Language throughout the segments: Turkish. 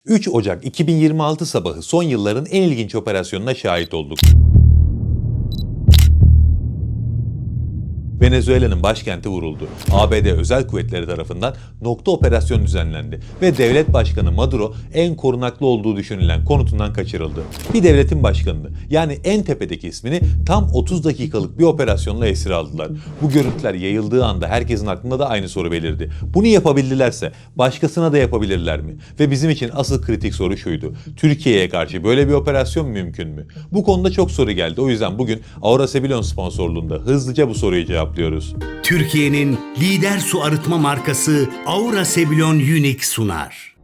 3 Ocak 2026 sabahı son yılların en ilginç operasyonuna şahit olduk. Venezuela'nın başkenti vuruldu. ABD özel kuvvetleri tarafından nokta operasyon düzenlendi ve devlet başkanı Maduro en korunaklı olduğu düşünülen konutundan kaçırıldı. Bir devletin başkanını, yani en tepedeki ismini tam 30 dakikalık bir operasyonla esir aldılar. Bu görüntüler yayıldığı anda herkesin aklında da aynı soru belirdi. Bunu yapabildilerse başkasına da yapabilirler mi? Ve bizim için asıl kritik soru şuydu: Türkiye'ye karşı böyle bir operasyon mümkün mü? Bu konuda çok soru geldi. O yüzden bugün Aura Sebilon sponsorluğunda hızlıca bu soruyu cevaplıyoruz. Türkiye'nin lider su arıtma markası Aura Sebilon Unique sunar.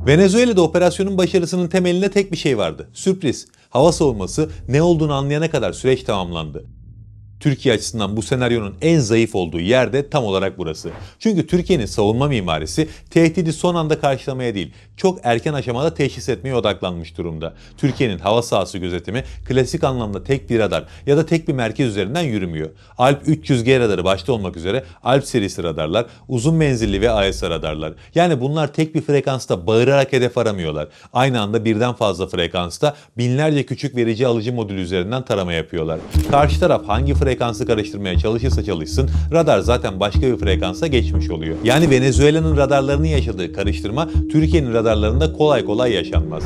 Venezuela'da operasyonun başarısının temelinde tek bir şey vardı: sürpriz. Hava savunması ne olduğunu anlayana kadar süreç tamamlandı. Türkiye açısından bu senaryonun en zayıf olduğu yer de tam olarak burası. Çünkü Türkiye'nin savunma mimarisi tehdidi son anda karşılamaya değil, çok erken aşamada teşhis etmeye odaklanmış durumda. Türkiye'nin hava sahası gözetimi klasik anlamda tek bir radar ya da tek bir merkez üzerinden yürümüyor. Alp 300G radarı başta olmak üzere Alp serisi radarlar, uzun menzilli ve AESA radarlar. Yani bunlar tek bir frekansta bağırarak hedef aramıyorlar. Aynı anda birden fazla frekansta binlerce küçük verici alıcı modülü üzerinden tarama yapıyorlar. Karşı taraf hangi frekansı karıştırmaya çalışırsa çalışsın, radar zaten başka bir frekansa geçmiş oluyor. Yani Venezuela'nın radarlarının yaşadığı karıştırma Türkiye'nin radarlarında kolay kolay yaşanmaz.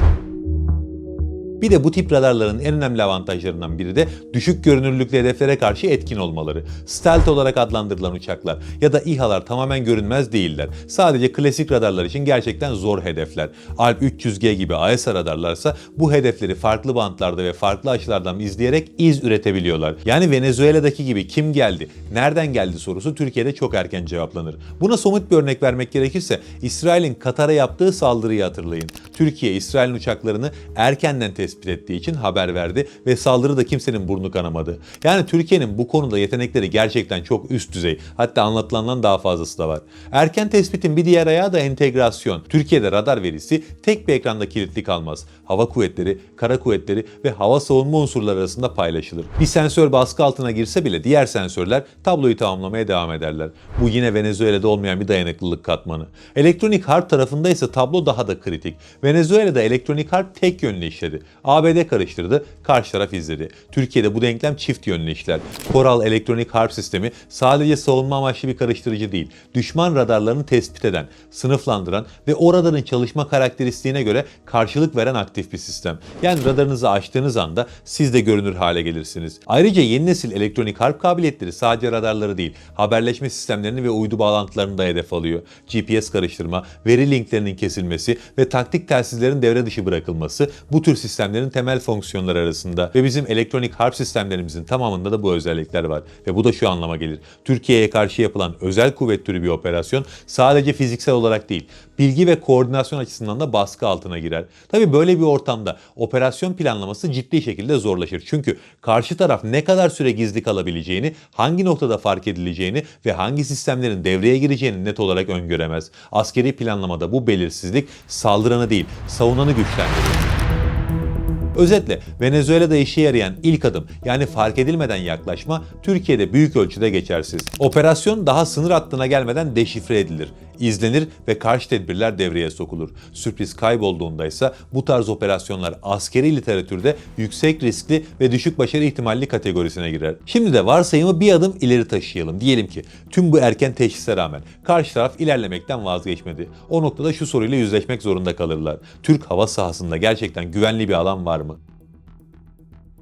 Bir de bu tip radarların en önemli avantajlarından biri de düşük görünürlüklü hedeflere karşı etkin olmaları. Stealth olarak adlandırılan uçaklar ya da İHA'lar tamamen görünmez değiller. Sadece klasik radarlar için gerçekten zor hedefler. Alp 300G gibi AESA radarlarsa bu hedefleri farklı bantlarda ve farklı açılardan izleyerek iz üretebiliyorlar. Yani Venezuela'daki gibi kim geldi, nereden geldi sorusu Türkiye'de çok erken cevaplanır. Buna somut bir örnek vermek gerekirse İsrail'in Katar'a yaptığı saldırıyı hatırlayın. Türkiye, İsrail'in uçaklarını erkenden tespit ettiği için haber verdi ve saldırıda kimsenin burnu kanamadı. Yani Türkiye'nin bu konuda yetenekleri gerçekten çok üst düzey. Hatta anlatılandan daha fazlası da var. Erken tespitin bir diğer ayağı da entegrasyon. Türkiye'de radar verisi tek bir ekranda kilitli kalmaz. Hava kuvvetleri, kara kuvvetleri ve hava savunma unsurları arasında paylaşılır. Bir sensör baskı altına girse bile diğer sensörler tabloyu tamamlamaya devam ederler. Bu yine Venezuela'da olmayan bir dayanıklılık katmanı. Elektronik harp tarafında ise tablo daha da kritik. Venezuela'da elektronik harp tek yönlü işledi. ABD karıştırdı, karşı taraf izledi. Türkiye'de bu denklem çift yönlü işler. Coral elektronik harp sistemi sadece savunma amaçlı bir karıştırıcı değil, düşman radarlarını tespit eden, sınıflandıran ve o radarın çalışma karakteristiğine göre karşılık veren aktif bir sistem. Yani radarınızı açtığınız anda siz de görünür hale gelirsiniz. Ayrıca yeni nesil elektronik harp kabiliyetleri sadece radarları değil, haberleşme sistemlerini ve uydu bağlantılarını da hedef alıyor. GPS karıştırma, veri linklerinin kesilmesi ve taktik telsizlerin devre dışı bırakılması bu tür sistemlerin temel fonksiyonları arasında ve bizim elektronik harp sistemlerimizin tamamında da bu özellikler var. Ve bu da şu anlama gelir: Türkiye'ye karşı yapılan özel kuvvet türü bir operasyon sadece fiziksel olarak değil, bilgi ve koordinasyon açısından da baskı altına girer. Tabii böyle bir ortamda operasyon planlaması ciddi şekilde zorlaşır. Çünkü karşı taraf ne kadar süre gizli kalabileceğini, hangi noktada fark edileceğini ve hangi sistemlerin devreye gireceğini net olarak öngöremez. Askeri planlamada bu belirsizlik saldıranı değil, savunanı güçlendirir. Özetle Venezuela'da işe yarayan ilk adım, yani fark edilmeden yaklaşma, Türkiye'de büyük ölçüde geçersiz. Operasyon daha sınır hattına gelmeden deşifre edilir, izlenir ve karşı tedbirler devreye sokulur. Sürpriz kaybolduğunda ise bu tarz operasyonlar askeri literatürde yüksek riskli ve düşük başarı ihtimalli kategorisine girer. Şimdi de varsayımı bir adım ileri taşıyalım. Diyelim ki tüm bu erken teşhise rağmen karşı taraf ilerlemekten vazgeçmedi. O noktada şu soruyla yüzleşmek zorunda kalırlar: Türk hava sahasında gerçekten güvenli bir alan var mı?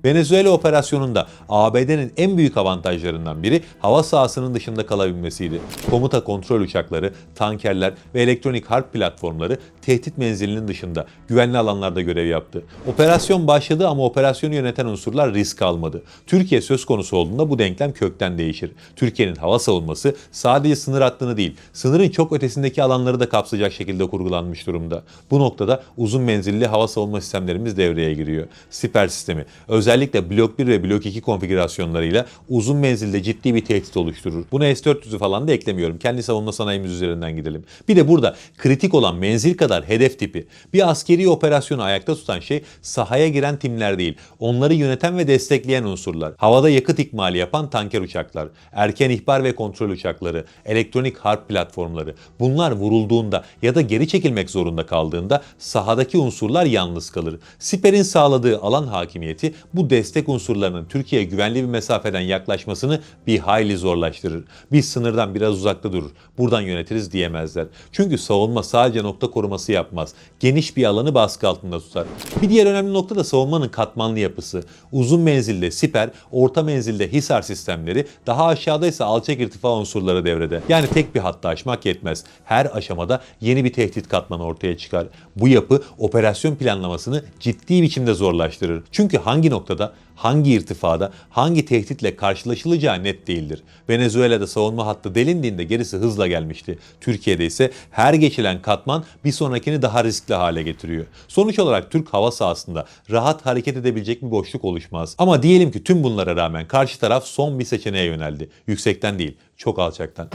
Venezuela operasyonunda ABD'nin en büyük avantajlarından biri hava sahasının dışında kalabilmesiydi. Komuta kontrol uçakları, tankerler ve elektronik harp platformları tehdit menzilinin dışında güvenli alanlarda görev yaptı. Operasyon başladı ama operasyonu yöneten unsurlar risk almadı. Türkiye söz konusu olduğunda bu denklem kökten değişir. Türkiye'nin hava savunması sadece sınır hattını değil, sınırın çok ötesindeki alanları da kapsayacak şekilde kurgulanmış durumda. Bu noktada uzun menzilli hava savunma sistemlerimiz devreye giriyor. Siper sistemi özellikle Blok 1 ve Blok 2 konfigürasyonlarıyla uzun menzilde ciddi bir tehdit oluşturur. Buna S-400'ü falan da eklemiyorum. Kendi savunma sanayimiz üzerinden gidelim. Bir de burada kritik olan menzil kadar Radarlar hedef tipi. Bir askeri operasyonu ayakta tutan şey sahaya giren timler değil, onları yöneten ve destekleyen unsurlar. Havada yakıt ikmali yapan tanker uçaklar, erken ihbar ve kontrol uçakları, elektronik harp platformları. Bunlar vurulduğunda ya da geri çekilmek zorunda kaldığında sahadaki unsurlar yalnız kalır. Siper'in sağladığı alan hakimiyeti bu destek unsurlarının Türkiye'ye güvenli bir mesafeden yaklaşmasını bir hayli zorlaştırır. Biz sınırdan biraz uzakta durur, buradan yönetiriz diyemezler. Çünkü savunma sadece nokta koruması yapmaz. Geniş bir alanı baskı altında tutar. Bir diğer önemli nokta da savunmanın katmanlı yapısı. Uzun menzilde siper, orta menzilde hisar sistemleri, daha aşağıda ise alçak irtifa unsurları devrede. Yani tek bir hattı aşmak yetmez. Her aşamada yeni bir tehdit katmanı ortaya çıkar. Bu yapı operasyon planlamasını ciddi biçimde zorlaştırır. Çünkü hangi noktada, hangi irtifada, hangi tehditle karşılaşılacağı net değildir. Venezuela'da savunma hattı delindiğinde gerisi hızla gelmişti. Türkiye'de ise her geçilen katman bir sonrakini daha riskli hale getiriyor. Sonuç olarak Türk hava sahasında rahat hareket edebilecek bir boşluk oluşmaz. Ama diyelim ki tüm bunlara rağmen karşı taraf son bir seçeneğe yöneldi. Yüksekten değil, çok alçaktan.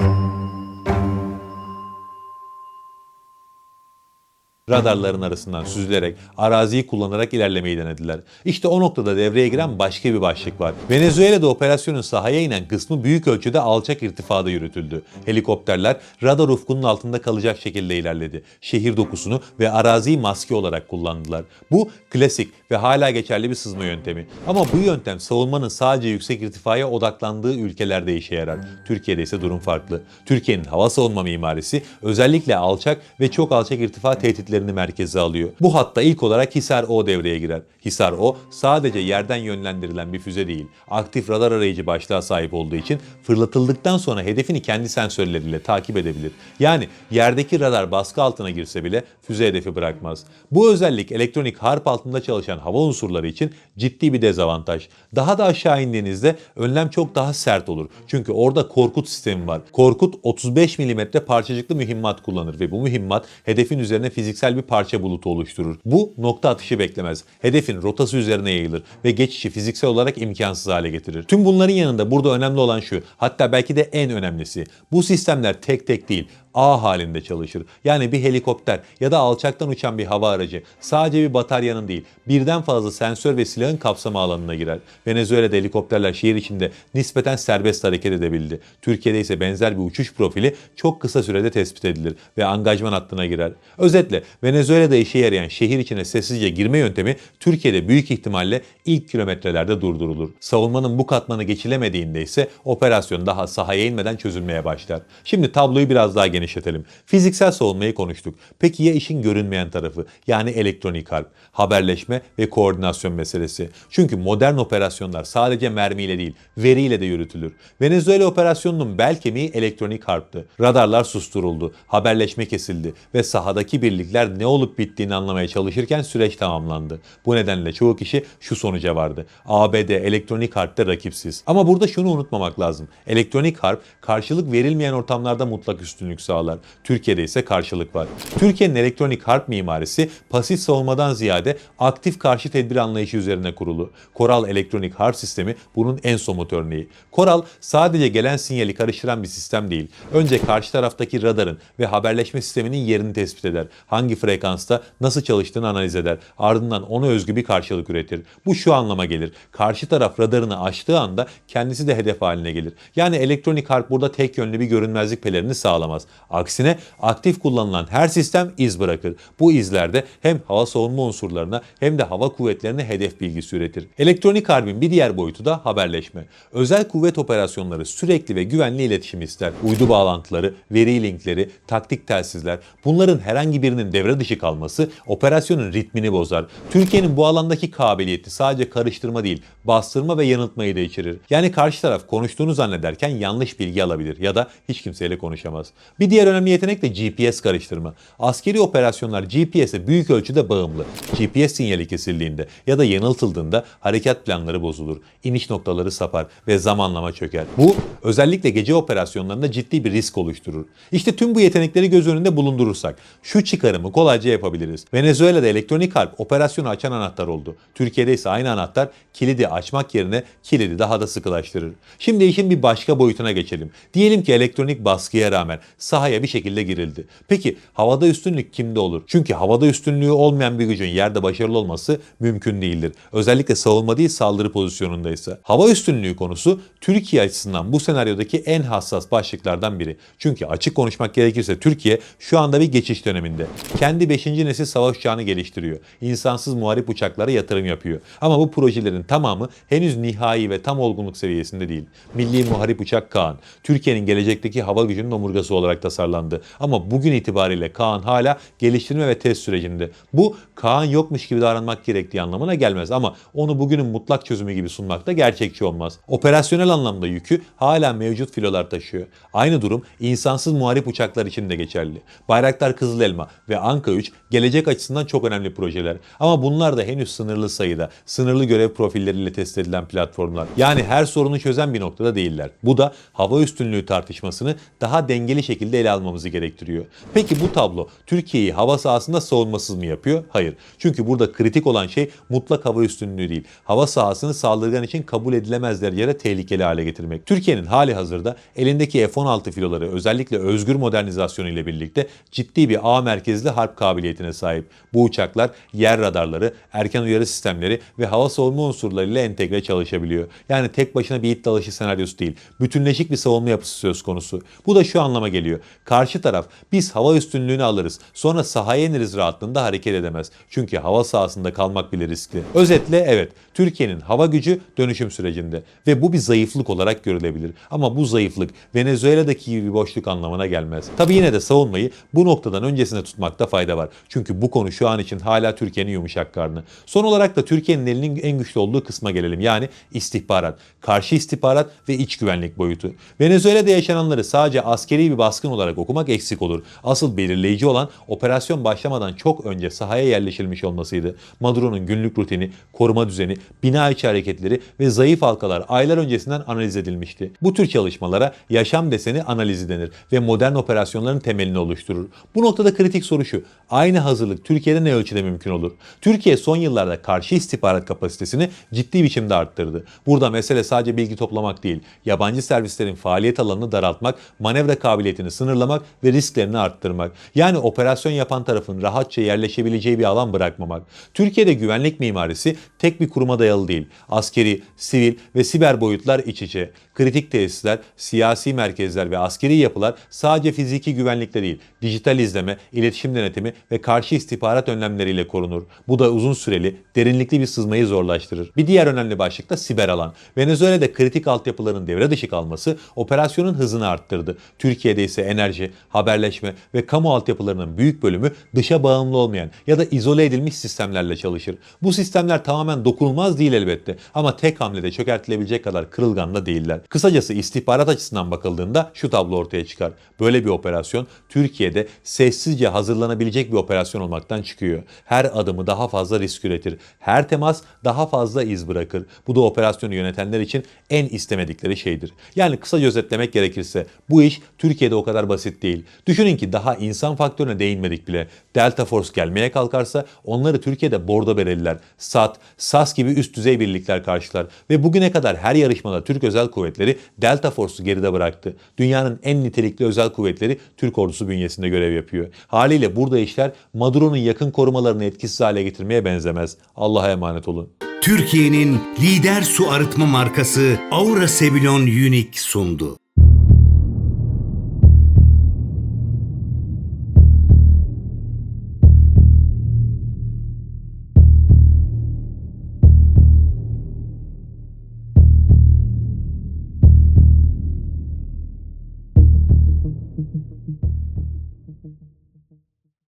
Radarların arasından süzülerek, araziyi kullanarak ilerlemeyi denediler. İşte o noktada devreye giren başka bir başlık var. Venezuela'da operasyonun sahaya inen kısmı büyük ölçüde alçak irtifada yürütüldü. Helikopterler radar ufkunun altında kalacak şekilde ilerledi. Şehir dokusunu ve araziyi maske olarak kullandılar. Bu klasik ve hala geçerli bir sızma yöntemi. Ama bu yöntem savunmanın sadece yüksek irtifaya odaklandığı ülkelerde işe yarar. Türkiye'de ise durum farklı. Türkiye'nin hava savunma mimarisi özellikle alçak ve çok alçak irtifa tehditlerini merkeze alıyor. Bu hatta ilk olarak Hisar-O devreye girer. Hisar-O sadece yerden yönlendirilen bir füze değil, aktif radar arayıcı başlığa sahip olduğu için fırlatıldıktan sonra hedefini kendi sensörleriyle takip edebilir. Yani yerdeki radar baskı altına girse bile füze hedefi bırakmaz. Bu özellik elektronik harp altında çalışan hava unsurları için ciddi bir dezavantaj. Daha da aşağı indiğinizde önlem çok daha sert olur. Çünkü orada Korkut sistemi var. Korkut 35 mm parçacıklı mühimmat kullanır ve bu mühimmat hedefin üzerine fiziksel bir parça bulutu oluşturur. Bu nokta atışı beklemez. Hedefin rotası üzerine yayılır ve geçişi fiziksel olarak imkansız hale getirir. Tüm bunların yanında burada önemli olan şu, hatta belki de en önemlisi. Bu sistemler tek tek değil, ağ halinde çalışır. Yani bir helikopter ya da alçaktan uçan bir hava aracı sadece bir bataryanın değil, birden fazla sensör ve silahın kapsama alanına girer. Venezuela'da helikopterler şehir içinde nispeten serbest hareket edebildi. Türkiye'de ise benzer bir uçuş profili çok kısa sürede tespit edilir ve angajman hattına girer. Özetle Venezuela'da işe yarayan şehir içine sessizce girme yöntemi Türkiye'de büyük ihtimalle ilk kilometrelerde durdurulur. Savunmanın bu katmanı geçilemediğinde ise operasyon daha sahaya inmeden çözülmeye başlar. Şimdi tabloyu biraz daha genişletelim. Fiziksel savunmayı konuştuk. Peki ya işin görünmeyen tarafı, yani elektronik harp, haberleşme ve koordinasyon meselesi? Çünkü modern operasyonlar sadece mermiyle değil, veriyle de yürütülür. Venezuela operasyonunun bel kemiği elektronik harptı. Radarlar susturuldu, haberleşme kesildi ve sahadaki birlikler ne olup bittiğini anlamaya çalışırken süreç tamamlandı. Bu nedenle çoğu kişi şu sonuca vardı: ABD elektronik harpte rakipsiz. Ama burada şunu unutmamak lazım: elektronik harp karşılık verilmeyen ortamlarda mutlak üstünlük sağlar. Türkiye'de ise karşılık var. Türkiye'nin elektronik harp mimarisi pasif savunmadan ziyade aktif karşı tedbir anlayışı üzerine kurulu. Koral elektronik harp sistemi bunun en somut örneği. Koral sadece gelen sinyali karıştıran bir sistem değil. Önce karşı taraftaki radarın ve haberleşme sisteminin yerini tespit eder. Hangi frekansta nasıl çalıştığını analiz eder. Ardından ona özgü bir karşılık üretir. Bu şu anlama gelir: karşı taraf radarını açtığı anda kendisi de hedef haline gelir. Yani elektronik harp burada tek yönlü bir görünmezlik pelerini sağlamaz. Aksine aktif kullanılan her sistem iz bırakır. Bu izlerde hem hava savunma unsurlarına hem de hava kuvvetlerine hedef bilgisi üretir. Elektronik harbin bir diğer boyutu da haberleşme. Özel kuvvet operasyonları sürekli ve güvenli iletişim ister. Uydu bağlantıları, veri linkleri, taktik telsizler, bunların herhangi birinin devre dışı kalması operasyonun ritmini bozar. Türkiye'nin bu alandaki kabiliyeti sadece karıştırma değil, bastırma ve yanıltmayı da içerir. Yani karşı taraf konuştuğunu zannederken yanlış bilgi alabilir ya da hiç kimseyle konuşamaz. Bir diğer önemli yetenek de GPS karıştırma. Askeri operasyonlar GPS'e büyük ölçüde bağımlı. GPS sinyali kesildiğinde ya da yanıltıldığında harekat planları bozulur, iniş noktaları sapar ve zamanlama çöker. Bu özellikle gece operasyonlarında ciddi bir risk oluşturur. İşte tüm bu yetenekleri göz önünde bulundurursak şu çıkarımı kolayca yapabiliriz. Venezuela'da elektronik harp operasyonu açan anahtar oldu. Türkiye'de ise aynı anahtar kilidi açmak yerine kilidi daha da sıkılaştırır. Şimdi işin bir başka boyutuna geçelim. Diyelim ki elektronik baskıya rağmen sahaya bir şekilde girildi. Peki havada üstünlük kimde olur? Çünkü havada üstünlüğü olmayan bir gücün yerde başarılı olması mümkün değildir. Özellikle savunma değil saldırı pozisyonundaysa. Hava üstünlüğü konusu Türkiye açısından bu senaryodaki en hassas başlıklardan biri. Çünkü açık konuşmak gerekirse Türkiye şu anda bir geçiş döneminde. Kendi 5. nesil savaş uçağını geliştiriyor. İnsansız muharip uçaklara yatırım yapıyor. Ama bu projelerin tamamı henüz nihai ve tam olgunluk seviyesinde değil. Milli Muharip Uçak Kaan, Türkiye'nin gelecekteki hava gücünün omurgası olarak tasarlandı. Ama bugün itibariyle Kaan hala geliştirme ve test sürecinde. Bu Kaan yokmuş gibi davranmak gerektiği anlamına gelmez ama onu bugünün mutlak çözümü gibi sunmak da gerçekçi olmaz. Operasyonel anlamda yükü hala mevcut filolar taşıyor. Aynı durum insansız muharip uçaklar için de geçerli. Bayraktar Kızıl Elma ve Anka 3 gelecek açısından çok önemli projeler. Ama bunlar da henüz sınırlı sayıda, sınırlı görev profilleriyle test edilen platformlar. Yani her sorunu çözen bir noktada değiller. Bu da hava üstünlüğü tartışmasını daha dengeli şekilde ele almamızı gerektiriyor. Peki bu tablo Türkiye'yi hava sahasında savunmasız mı yapıyor? Hayır. Çünkü burada kritik olan şey mutlak hava üstünlüğü değil. Hava sahasını saldırgan için kabul edilemez derecede tehlikeli hale getirmek. Türkiye'nin hali hazırda elindeki F-16 filoları özellikle özgür modernizasyonu ile birlikte ciddi bir ağ merkezli harp kabiliyetine sahip. Bu uçaklar yer radarları, erken uyarı sistemleri ve hava savunma unsurlarıyla entegre çalışabiliyor. Yani tek başına bir it dalaşı senaryosu değil. Bütünleşik bir savunma yapısı söz konusu. Bu da şu anlama geliyor. Karşı taraf biz hava üstünlüğünü alırız. Sonra sahaya ineriz rahatlığında hareket edemez. Çünkü hava sahasında kalmak bile riskli. Özetle evet, Türkiye'nin hava gücü dönüşüm sürecinde ve bu bir zayıflık olarak görülebilir. Ama bu zayıflık Venezuela'daki gibi bir boşluk anlamına gelmez. Tabi yine de savunmayı bu noktadan öncesine tutmakta fayda var. Çünkü bu konu şu an için hala Türkiye'nin yumuşak karnı. Son olarak da Türkiye'nin elinin en güçlü olduğu kısma gelelim. Yani istihbarat, karşı istihbarat ve iç güvenlik boyutu. Venezuela'da yaşananları sadece askeri bir baskın olarak okumak eksik olur. Asıl belirleyici olan operasyon başlamadan çok önce sahaya yerleşilmiş olmasıydı. Maduro'nun günlük rutini, koruma düzeni, bina içi hareketleri ve zayıf halkalar aylar öncesinden analiz edilmişti. Bu tür çalışmalara yaşam deseni analizi denir ve modern operasyonların temelini oluşturur. Bu noktada kritik soru şu: aynı hazırlık Türkiye'de ne ölçüde mümkün olur? Türkiye son yıllarda karşı istihbarat kapasitesini ciddi biçimde arttırdı. Burada mesele sadece bilgi toplamak değil, yabancı servislerin faaliyet alanını daraltmak, manevra kabiliyetini sınırlamak ve risklerini arttırmak. Yani operasyon yapan tarafın rahatça yerleşebileceği bir alan bırakmamak. Türkiye'de güvenlik mimarisi tek bir kuruma dayalı değil. Askeri, sivil ve siber boyutlar iç içe. Kritik tesisler, siyasi merkezler ve askeri yapılar sadece fiziki güvenlikte değil, dijital izleme, iletişim denetimi ve karşı istihbarat önlemleriyle korunur. Bu da uzun süreli, derinlikli bir sızmayı zorlaştırır. Bir diğer önemli başlık da siber alan. Venezuela'da kritik altyapıların devre dışı kalması operasyonun hızını arttırdı. Türkiye'de ise enerji, haberleşme ve kamu altyapılarının büyük bölümü dışa bağımlı olmayan ya da izole edilmiş sistemlerle çalışır. Bu sistemler tamamen dokunulmaz değil elbette ama tek hamlede çökertilebilecek kadar kırılgan da değiller. Kısacası istihbarat açısından bakıldığında şu tablo ortaya çıkar. Böyle bir operasyon Türkiye'de sessizce hazırlanabilecek bir operasyon olmaktan çıkıyor. Her adımı daha fazla risk üretir. Her temas daha fazla iz bırakır. Bu da operasyonu yönetenler için en istemedikleri şeydir. Yani kısaca özetlemek gerekirse bu iş Türkiye'de o kadar basit değil. Düşünün ki daha insan faktörüne değinmedik bile. Delta Force gelmeye kalkarsa onları Türkiye'de bordo bereliler, SAT, SAS gibi üst düzey birlikler karşılar ve bugüne kadar her yarışmada Türk Özel Kuvvetleri Delta Force'u geride bıraktı. Dünyanın en nitelikli özel kuvvetleri Türk ordusu bünyesinde görev yapıyor. Haliyle burada işler Maduro'nun yakın korumalarını etkisiz hale getirmeye benzemez. Allah'a emanet olun. Türkiye'nin lider su arıtma markası Aura Sebilon Unique sundu.